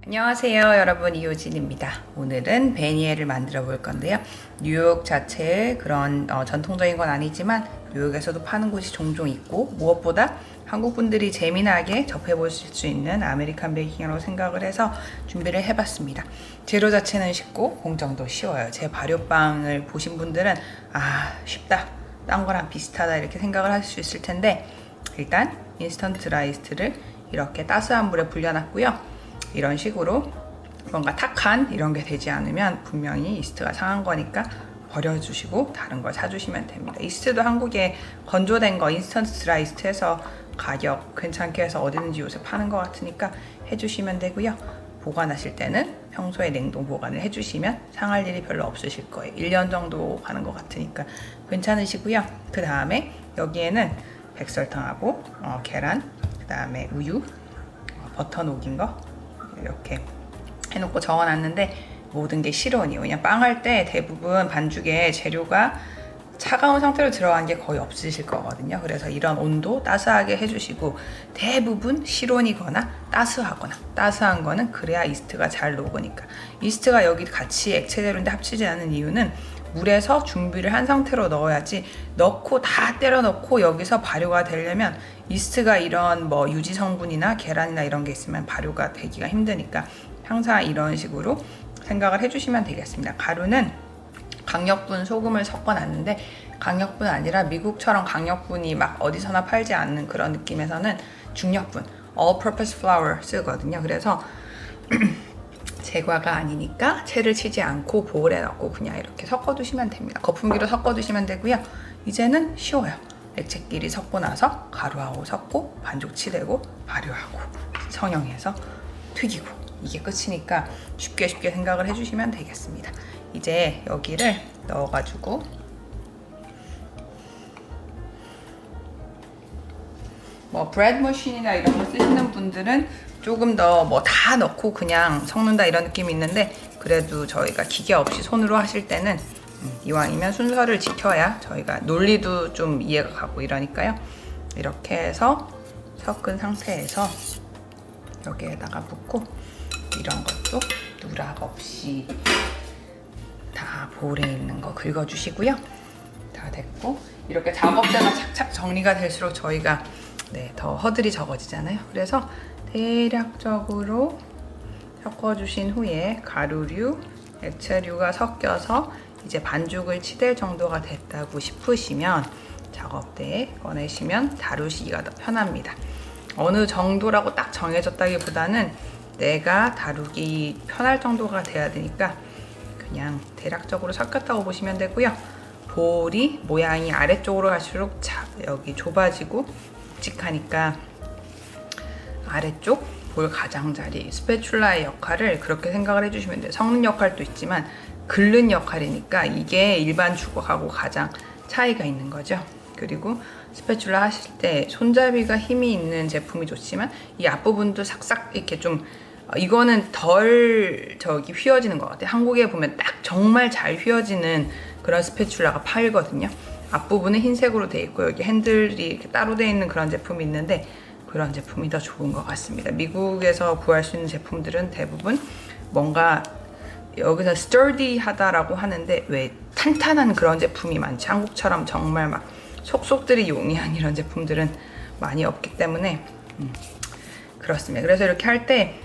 안녕하세요 여러분, 이효진입니다. 오늘은 베니에를 만들어 볼 건데요. 뉴욕 자체의 그런 전통적인 건 아니지만 뉴욕에서도 파는 곳이 종종 있고, 무엇보다 한국 분들이 재미나게 접해 보실 수 있는 아메리칸 베이킹이라고 생각을 해서 준비를 해봤습니다. 재료 자체는 쉽고 공정도 쉬워요. 제 발효빵을 보신 분들은 쉽다, 딴 거랑 비슷하다 이렇게 생각을 하실 수 있을 텐데, 일단 인스턴트 라이스를 이렇게 따스한 물에 불려놨고요. 이런 식으로 뭔가 탁한 이런 게 되지 않으면 분명히 이스트가 상한 거니까 버려주시고 다른 걸 사주시면 됩니다. 이스트도 한국에 건조된 거 인스턴트 라이스트 해서 가격 괜찮게 해서 어디든지 요새 파는 것 같으니까 해주시면 되고요. 보관하실 때는 평소에 냉동 보관을 해주시면 상할 일이 별로 없으실 거예요. 1년 정도 가는 것 같으니까 괜찮으시고요. 그 다음에 여기에는 백설탕하고 계란, 그 다음에 우유, 버터 녹인 거 이렇게 해놓고 적어놨는데, 모든 게 실온이에요. 그냥 빵 할 때 대부분 반죽에 재료가 차가운 상태로 들어간 게 거의 없으실 거거든요. 그래서 이런 온도 따스하게 해주시고, 대부분 실온이거나 따스하거나, 따스한 거는 그래야 이스트가 잘 녹으니까. 이스트가 여기 같이 액체 재료인데 합치지 않은 이유는 물에서 준비를 한 상태로 넣어야지, 넣고 다 때려 넣고 여기서 발효가 되려면 이스트가 이런 유지 성분이나 계란이나 이런 게 있으면 발효가 되기가 힘드니까 항상 이런 식으로 생각을 해주시면 되겠습니다. 가루는 강력분 소금을 섞어놨는데, 강력분 아니라 미국처럼 강력분이 막 어디서나 팔지 않는 그런 느낌에서는 중력분, all purpose flour 쓰거든요. 그래서 제과가 아니니까 채를 치지 않고 보울에 넣고 그냥 이렇게 섞어두시면 됩니다. 거품기로 섞어두시면 되고요. 이제는 쉬워요. 액체끼리 섞고 나서 가루하고 섞고 반죽 치대고 발효하고 성형해서 튀기고, 이게 끝이니까 쉽게 생각을 해주시면 되겠습니다. 이제 여기를 넣어가지고 브레드 머신이나 이런 거 쓰시는 분들은 조금 더 다 넣고 그냥 섞는다 이런 느낌이 있는데, 그래도 저희가 기계 없이 손으로 하실 때는 이왕이면 순서를 지켜야 저희가 논리도 좀 이해가 가고 이러니까요. 이렇게 해서 섞은 상태에서 여기에다가 붓고, 이런 것도 누락 없이 다 볼에 있는 거 긁어주시고요. 다 됐고, 이렇게 작업대가 착착 정리가 될수록 저희가 더 허들이 적어지잖아요. 그래서 대략적으로 섞어주신 후에 가루류, 액체류가 섞여서 이제 반죽을 치댈 정도가 됐다고 싶으시면 작업대에 꺼내시면 다루시기가 더 편합니다. 어느 정도라고 딱 정해졌다기보다는 내가 다루기 편할 정도가 돼야 되니까 그냥 대략적으로 섞였다고 보시면 되고요. 볼이 모양이 아래쪽으로 갈수록 여기 좁아지고 묵직하니까 아래쪽 볼 가장자리 스패츌라의 역할을 그렇게 생각을 해주시면 돼요. 섞는 역할도 있지만 긁는 역할이니까 이게 일반 주걱하고 가장 차이가 있는 거죠. 그리고 스패츌라 하실 때 손잡이가 힘이 있는 제품이 좋지만 이 앞부분도 싹싹 이렇게 좀, 이거는 덜 휘어지는 것 같아요. 한국에 보면 딱 정말 잘 휘어지는 그런 스패츌라가 팔거든요. 앞부분은 흰색으로 되어 있고 여기 핸들이 이렇게 따로 되어 있는 그런 제품이 있는데, 그런 제품이 더 좋은 것 같습니다. 미국에서 구할 수 있는 제품들은 대부분 뭔가 여기서 sturdy하다라고 하는데, 왜 탄탄한 그런 제품이 많지, 한국처럼 정말 막 속속들이 용이한 이런 제품들은 많이 없기 때문에 그렇습니다. 그래서 이렇게 할 때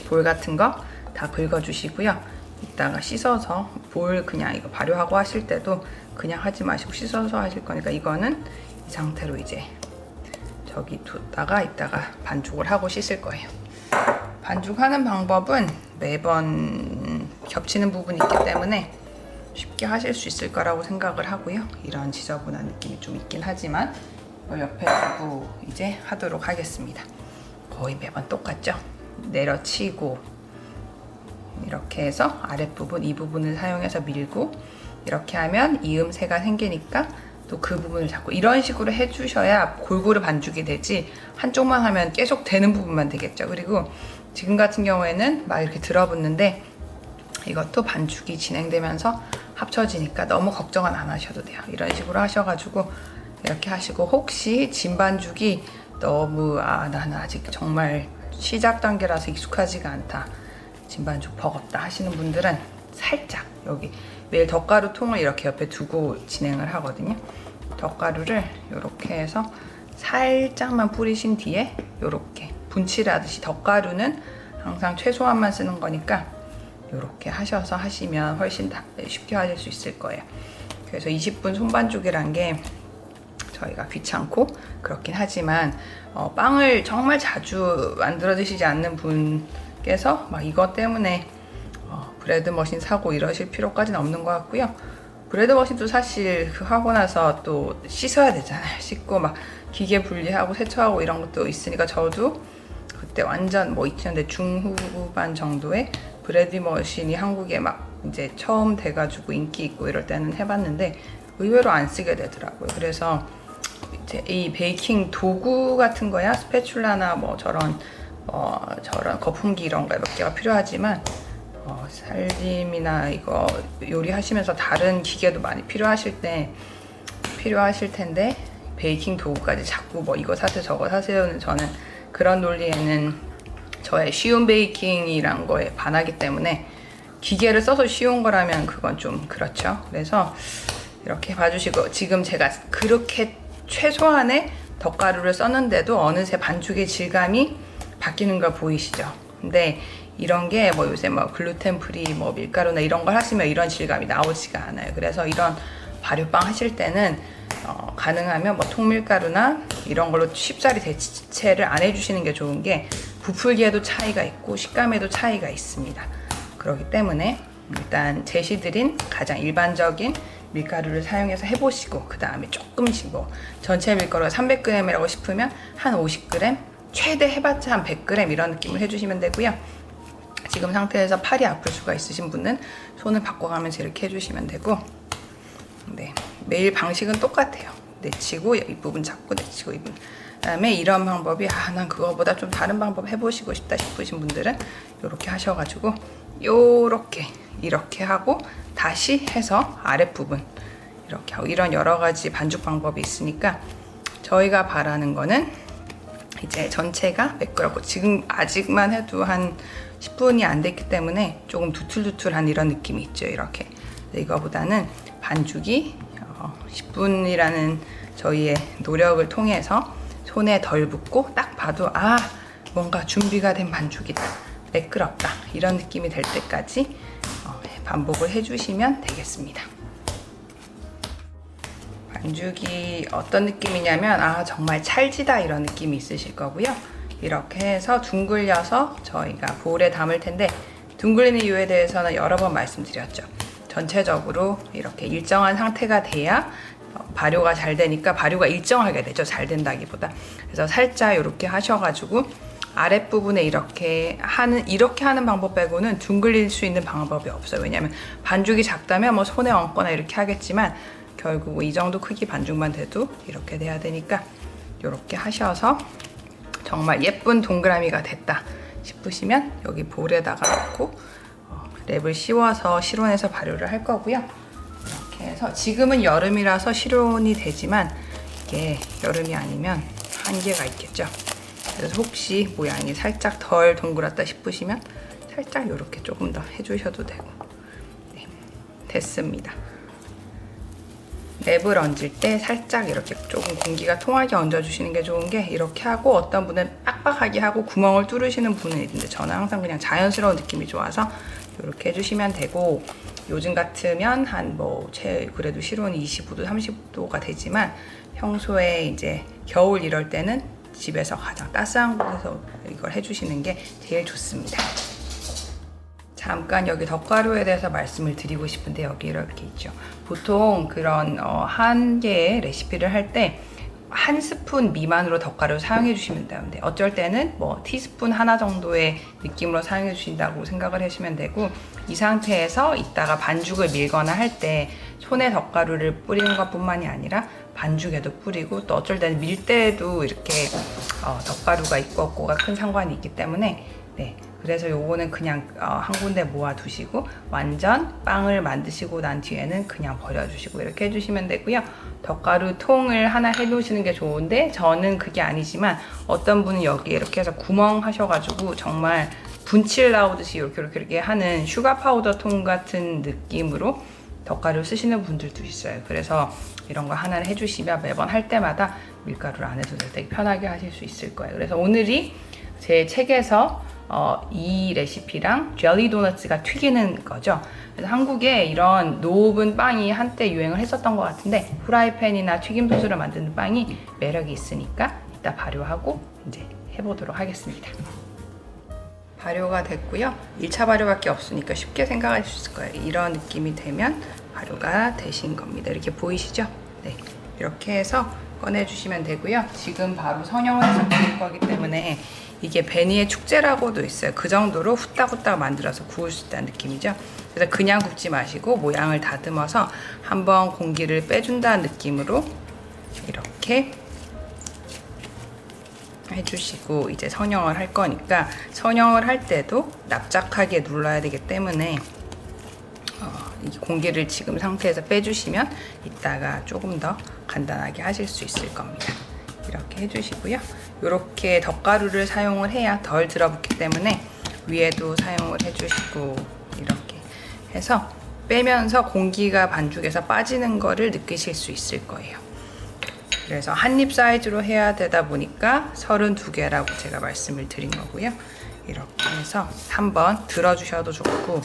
볼 같은 거 다 긁어주시고요. 이따가 씻어서, 볼 그냥 이거 발효하고 하실 때도 그냥 하지 마시고 씻어서 하실 거니까 이거는 이 상태로 이제 저기 뒀다가 이따가 반죽을 하고 씻을 거예요. 반죽하는 방법은 매번 겹치는 부분이 있기 때문에 쉽게 하실 수 있을 거라고 생각을 하고요. 이런 지저분한 느낌이 좀 있긴 하지만 이걸 옆에 두고 이제 하도록 하겠습니다. 거의 매번 똑같죠? 내려치고 이렇게 해서 아랫부분, 이 부분을 사용해서 밀고, 이렇게 하면 이음새가 생기니까 또 그 부분을 잡고, 이런 식으로 해주셔야 골고루 반죽이 되지, 한쪽만 하면 계속 되는 부분만 되겠죠. 그리고 지금 같은 경우에는 막 이렇게 들어붙는데 이것도 반죽이 진행되면서 합쳐지니까 너무 걱정은 안 하셔도 돼요. 이런 식으로 하셔가지고 이렇게 하시고, 혹시 진반죽이 너무 나는 아직 정말 시작 단계라서 익숙하지가 않다, 진반죽 버겁다 하시는 분들은 살짝 여기 매일 덧가루 통을 이렇게 옆에 두고 진행을 하거든요. 덧가루를 이렇게 해서 살짝만 뿌리신 뒤에 이렇게 분칠을 하듯이, 덧가루는 항상 최소한만 쓰는 거니까 이렇게 하셔서 하시면 훨씬 쉽게 하실 수 있을 거예요. 그래서 20분 손반죽이란 게 저희가 귀찮고 그렇긴 하지만 빵을 정말 자주 만들어 드시지 않는 분께서 막 이것 때문에 브레드 머신 사고 이러실 필요까지는 없는 것 같고요. 브레드 머신도 사실 그 하고 나서 또 씻어야 되잖아요. 씻고 막 기계 분리하고 세척하고 이런 것도 있으니까, 저도 그때 완전 뭐 2000년대 중후반 정도에 브레드 머신이 한국에 막 이제 처음 돼가지고 인기 있고 이럴 때는 해봤는데 의외로 안 쓰게 되더라고요. 그래서 이제 이 베이킹 도구 같은 거야, 스패츌라나 뭐 저런 거품기 이런 거 몇 개가 필요하지만 살림이나 이거 요리하시면서 다른 기계도 많이 필요하실 텐데 베이킹 도구까지 자꾸 뭐 이거 사세요 저거 사세요는, 저는 그런 논리에는 저의 쉬운 베이킹이란 거에 반하기 때문에, 기계를 써서 쉬운 거라면 그건 좀 그렇죠. 그래서 이렇게 봐주시고, 지금 제가 그렇게 최소한의 덧가루를 썼는데도 어느새 반죽의 질감이 바뀌는 걸 보이시죠? 근데 이런 게 뭐 요새 뭐 글루텐 프리 뭐 밀가루나 이런 걸 하시면 이런 질감이 나오지가 않아요. 그래서 이런 발효빵 하실 때는 가능하면 뭐 통밀가루나 이런 걸로 쉽사리 대체를 안 해주시는 게 좋은 게, 부풀기에도 차이가 있고 식감에도 차이가 있습니다. 그렇기 때문에 일단 제시드린 가장 일반적인 밀가루를 사용해서 해보시고, 그 다음에 조금씩 뭐 전체 밀가루가 300g이라고 싶으면 한 50g, 최대 해봤자 한 100g 이런 느낌을 해주시면 되고요. 지금 상태에서 팔이 아플 수가 있으신 분은 손을 바꿔가면서 이렇게 해주시면 되고, 네, 매일 방식은 똑같아요. 내치고 이 부분 잡고 내치고 이 부분. 그다음에 이런 방법이 난 그거보다 좀 다른 방법 해보시고 싶다 싶으신 분들은 이렇게 하셔가지고 이렇게 하고 다시 해서 아랫부분 이렇게 하고, 이런 여러 가지 반죽 방법이 있으니까 저희가 바라는 거는 이제 전체가 매끄럽고, 지금 아직만 해도 한 10분이 안 됐기 때문에 조금 두툴두툴한 이런 느낌이 있죠. 이렇게. 이거보다는 반죽이 10분이라는 저희의 노력을 통해서 손에 덜 붙고 딱 봐도 뭔가 준비가 된 반죽이다, 매끄럽다, 이런 느낌이 될 때까지 반복을 해주시면 되겠습니다. 반죽이 어떤 느낌이냐면 정말 찰지다 이런 느낌이 있으실 거고요. 이렇게 해서 둥글려서 저희가 볼에 담을 텐데, 둥글리는 이유에 대해서는 여러 번 말씀드렸죠. 전체적으로 이렇게 일정한 상태가 돼야 발효가 잘 되니까, 발효가 일정하게 되죠, 잘 된다기보다. 그래서 살짝 이렇게 하셔가지고 아랫부분에 이렇게 하는 방법 빼고는 둥글릴 수 있는 방법이 없어요. 왜냐면 반죽이 작다면 뭐 손에 얹거나 이렇게 하겠지만 결국 이 정도 크기 반죽만 돼도 이렇게 돼야 되니까 이렇게 하셔서 정말 예쁜 동그라미가 됐다 싶으시면 여기 볼에다가 넣고 랩을 씌워서 실온에서 발효를 할 거고요. 이렇게 해서 지금은 여름이라서 실온이 되지만 이게 여름이 아니면 한계가 있겠죠. 그래서 혹시 모양이 살짝 덜 동그랗다 싶으시면 살짝 이렇게 조금 더 해주셔도 되고. 네, 됐습니다. 랩을 얹을 때 살짝 이렇게 조금 공기가 통하게 얹어주시는 게 좋은 게, 이렇게 하고 어떤 분은 빡빡하게 하고 구멍을 뚫으시는 분은 있는데 저는 항상 그냥 자연스러운 느낌이 좋아서 이렇게 해주시면 되고, 요즘 같으면 그래도 실온이 25도, 30도가 되지만 평소에 이제 겨울 이럴 때는 집에서 가장 따스한 곳에서 이걸 해주시는 게 제일 좋습니다. 잠깐 여기 덧가루에 대해서 말씀을 드리고 싶은데, 여기 이렇게 있죠. 보통 그런 한 개의 레시피를 할 때 한 스푼 미만으로 덧가루를 사용해 주시면 되는데, 어쩔 때는 뭐 티스푼 하나 정도의 느낌으로 사용해 주신다고 생각을 하시면 되고, 이 상태에서 이따가 반죽을 밀거나 할 때 손에 덧가루를 뿌리는 것 뿐만이 아니라 반죽에도 뿌리고, 또 어쩔 때는 밀 때에도 이렇게 덧가루가 있고 없고가 큰 상관이 있기 때문에, 네, 그래서 요거는 그냥 한 군데 모아 두시고 완전 빵을 만드시고 난 뒤에는 그냥 버려주시고 이렇게 해주시면 되고요. 덧가루 통을 하나 해놓으시는 게 좋은데 저는 그게 아니지만 어떤 분은 여기 이렇게 해서 구멍 하셔가지고 정말 분칠 나오듯이 이렇게 하는 슈가 파우더 통 같은 느낌으로 덧가루 쓰시는 분들도 있어요. 그래서 이런 거 하나를 해주시면 매번 할 때마다 밀가루를 안 해도 되게 편하게 하실 수 있을 거예요. 그래서 오늘이 제 책에서 이 레시피랑 젤리 도너츠가 튀기는 거죠. 그래서 한국에 이런 녹은 빵이 한때 유행을 했었던 것 같은데 후라이팬이나 튀김 소스를 만드는 빵이 매력이 있으니까 이따 발효하고 이제 해보도록 하겠습니다. 발효가 됐고요. 1차 발효밖에 없으니까 쉽게 생각할 수 있을 거예요. 이런 느낌이 되면 발효가 되신 겁니다. 이렇게 보이시죠? 네, 이렇게 해서 꺼내주시면 되고요. 지금 바로 성형을 해서 구울 거기 때문에 이게 베니의 축제라고도 있어요. 그 정도로 후딱후딱 만들어서 구울 수 있다는 느낌이죠. 그래서 그냥 굽지 마시고 모양을 다듬어서 한번 공기를 빼준다는 느낌으로 이렇게 해주시고 이제 선형을 할 거니까 선형을 할 때도 납작하게 눌러야 되기 때문에 이 공기를 지금 상태에서 빼주시면 이따가 조금 더 간단하게 하실 수 있을 겁니다. 이렇게 해주시고요. 이렇게 덧가루를 사용을 해야 덜 들어붙기 때문에 위에도 사용을 해주시고 이렇게 해서 빼면서 공기가 반죽에서 빠지는 거를 느끼실 수 있을 거예요. 그래서 한입 사이즈로 해야 되다 보니까 32개라고 제가 말씀을 드린 거고요. 이렇게 해서 한번 들어주셔도 좋고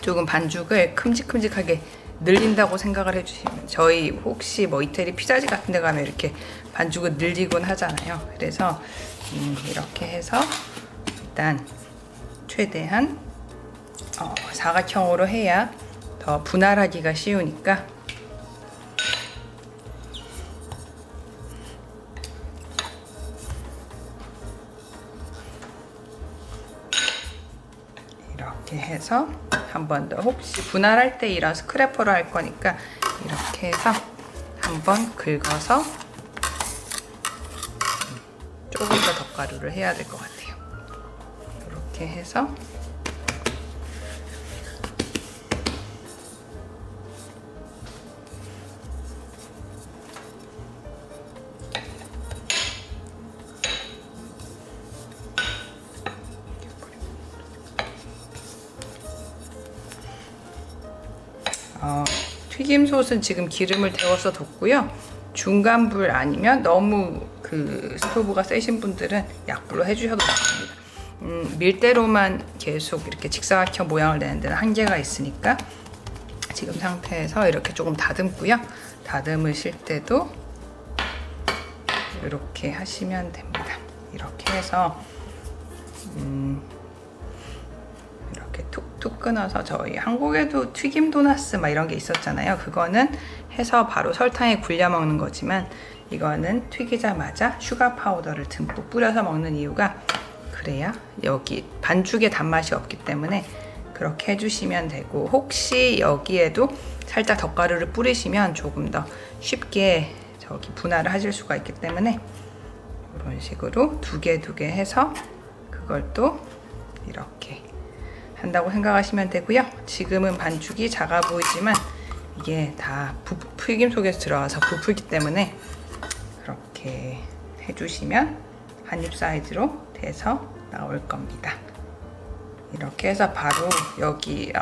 조금 반죽을 큼직큼직하게 늘린다고 생각을 해주시면 저희 혹시 뭐 이태리 피자집 같은 데 가면 이렇게 반죽을 늘리곤 하잖아요. 그래서 이렇게 해서 일단 최대한 사각형으로 해야 더 분할하기가 쉬우니까 이렇게 해서 한 번 더 혹시 분할할 때 이런 스크래퍼로 할 거니까 이렇게 해서 한번 긁어서 조금 더 덧가루를 해야 될 것 같아요. 이렇게 해서 튀김솥은 지금 기름을 데워서 뒀고요. 중간불 아니면 너무 그 스토브가 세신 분들은 약불로 해주셔도 좋습니다. 밀대로만 계속 이렇게 직사각형 모양을 내는 데는 한계가 있으니까 지금 상태에서 이렇게 조금 다듬고요. 다듬으실 때도 이렇게 하시면 됩니다. 이렇게 해서 이렇게 툭툭 끊어서 저희 한국에도 튀김 도나스 막 이런 게 있었잖아요. 그거는 해서 바로 설탕에 굴려 먹는 거지만 이거는 튀기자마자 슈가 파우더를 듬뿍 뿌려서 먹는 이유가 그래야 여기 반죽에 단맛이 없기 때문에 그렇게 해주시면 되고 혹시 여기에도 살짝 덧가루를 뿌리시면 조금 더 쉽게 저기 분할을 하실 수가 있기 때문에 이런 식으로 두 개 해서 그걸 또 이렇게 한다고 생각하시면 되고요. 지금은 반죽이 작아 보이지만 이게 다 튀김 속에서 들어가서 부풀기 때문에 그렇게 해주시면 한입 사이즈로 돼서 나올 겁니다. 이렇게 해서 바로 여기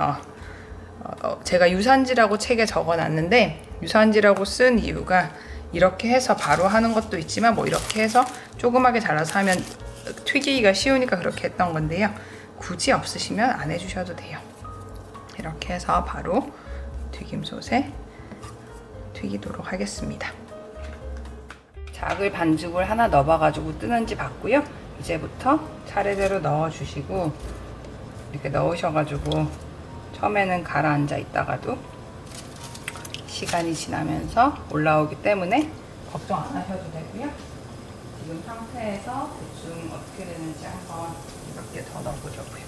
제가 유산지라고 책에 적어놨는데 유산지라고 쓴 이유가 이렇게 해서 바로 하는 것도 있지만 뭐 이렇게 해서 조그맣게 잘라서 하면 튀기기가 쉬우니까 그렇게 했던 건데요. 굳이 없으시면 안 해주셔도 돼요. 이렇게 해서 바로 튀김솥에 튀기도록 하겠습니다. 작을 반죽을 하나 넣어봐가지고 뜨는지 봤고요. 이제부터 차례대로 넣어주시고 이렇게 넣으셔가지고 처음에는 가라앉아 있다가도 시간이 지나면서 올라오기 때문에 걱정 안 하셔도 되고요. 지금 상태에서 대충 어떻게 되는지 한번 이렇게 더 넣어보려고요.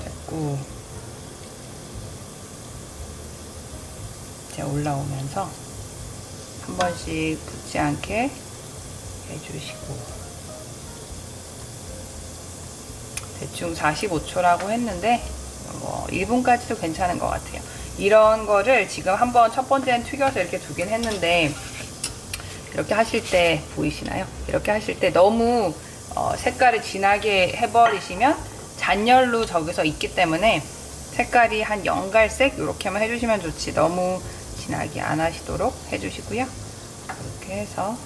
됐고 이제 올라오면서 한 번씩 붙지 않게 해주시고 대충 45초라고 했는데 1분까지도 괜찮은 것 같아요. 이런 거를 지금 한번 첫 번째는 튀겨서 이렇게 두긴 했는데 이렇게 하실 때 보이시나요? 이렇게 하실 때 너무 색깔을 진하게 해버리시면 잔열로 저기서 있기 때문에 색깔이 한 연갈색 이렇게만 해주시면 좋지 너무 진하게 안 하시도록 해주시고요. 이렇게 해서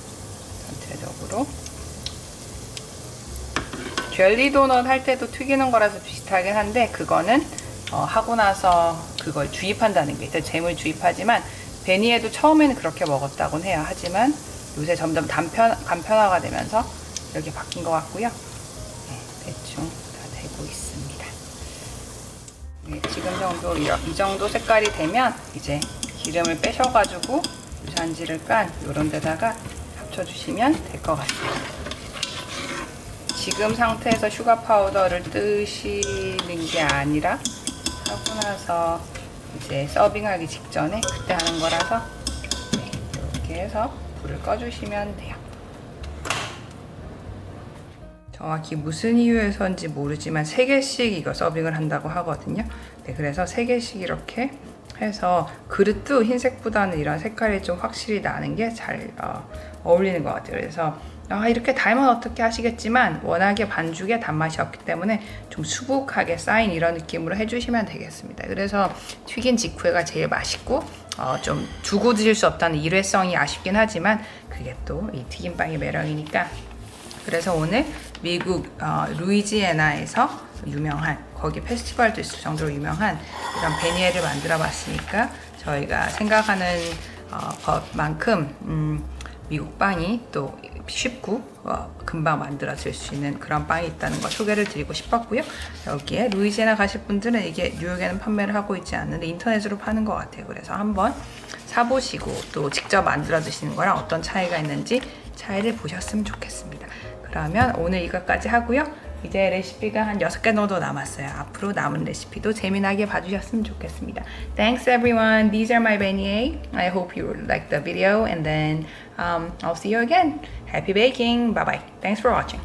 전체적으로 젤리 도넛 할 때도 튀기는 거라서 비슷하긴 한데 그거는 하고 나서 그걸 주입한다는 게 있어요. 잼을 주입하지만 베니에도 처음에는 그렇게 먹었다곤 해요. 하지만 요새 점점 간편화가 되면서 이렇게 바뀐 것 같고요. 네, 대충 다 되고 있습니다. 네, 지금 정도 이 정도 색깔이 되면 이제 기름을 빼셔가지고 유산지를 깐 이런 데다가 합쳐주시면 될 것 같습니다. 지금 상태에서 슈가 파우더를 뜨시는 게 아니라 하고 나서 이제 서빙하기 직전에 그때 하는 거라서 네, 이렇게 해서 불을 꺼주시면 돼요. 정확히 무슨 이유에서인지 모르지만 3개씩 이거 서빙을 한다고 하거든요. 네, 그래서 3개씩 이렇게 해서 그릇도 흰색보다는 이런 색깔이 좀 확실히 나는 게 잘 어울리는 것 같아요. 그래서 이렇게 달면 어떻게 하시겠지만 워낙에 반죽에 단맛이 없기 때문에 좀 수북하게 쌓인 이런 느낌으로 해주시면 되겠습니다. 그래서 튀긴 직후에가 제일 맛있고 좀 두고 드실 수 없다는 일회성이 아쉽긴 하지만 그게 또 이 튀김빵의 매력이니까 그래서 오늘 미국 루이지애나에서 유명한 거기 페스티벌도 있을 정도로 유명한 이런 베니에를 만들어 봤으니까 저희가 생각하는 것만큼 미국 빵이 또 쉽고 금방 만들어질 수 있는 그런 빵이 있다는 거 소개를 드리고 싶었고요. 여기에 루이지애나 가실 분들은 이게 뉴욕에는 판매를 하고 있지 않는데 인터넷으로 파는 것 같아요. 그래서 한번 사보시고 또 직접 만들어 드시는 거랑 어떤 차이가 있는지 차이를 보셨으면 좋겠습니다. 그러면 오늘 이것까지 하고요. 이제 레시피가 한 6개 정도 남았어요. 앞으로 남은 레시피도 재미나게 봐주셨으면 좋겠습니다. Thanks everyone. These are my beignets. I hope you liked the video and then I'll see you again. Happy baking. Bye bye. Thanks for watching.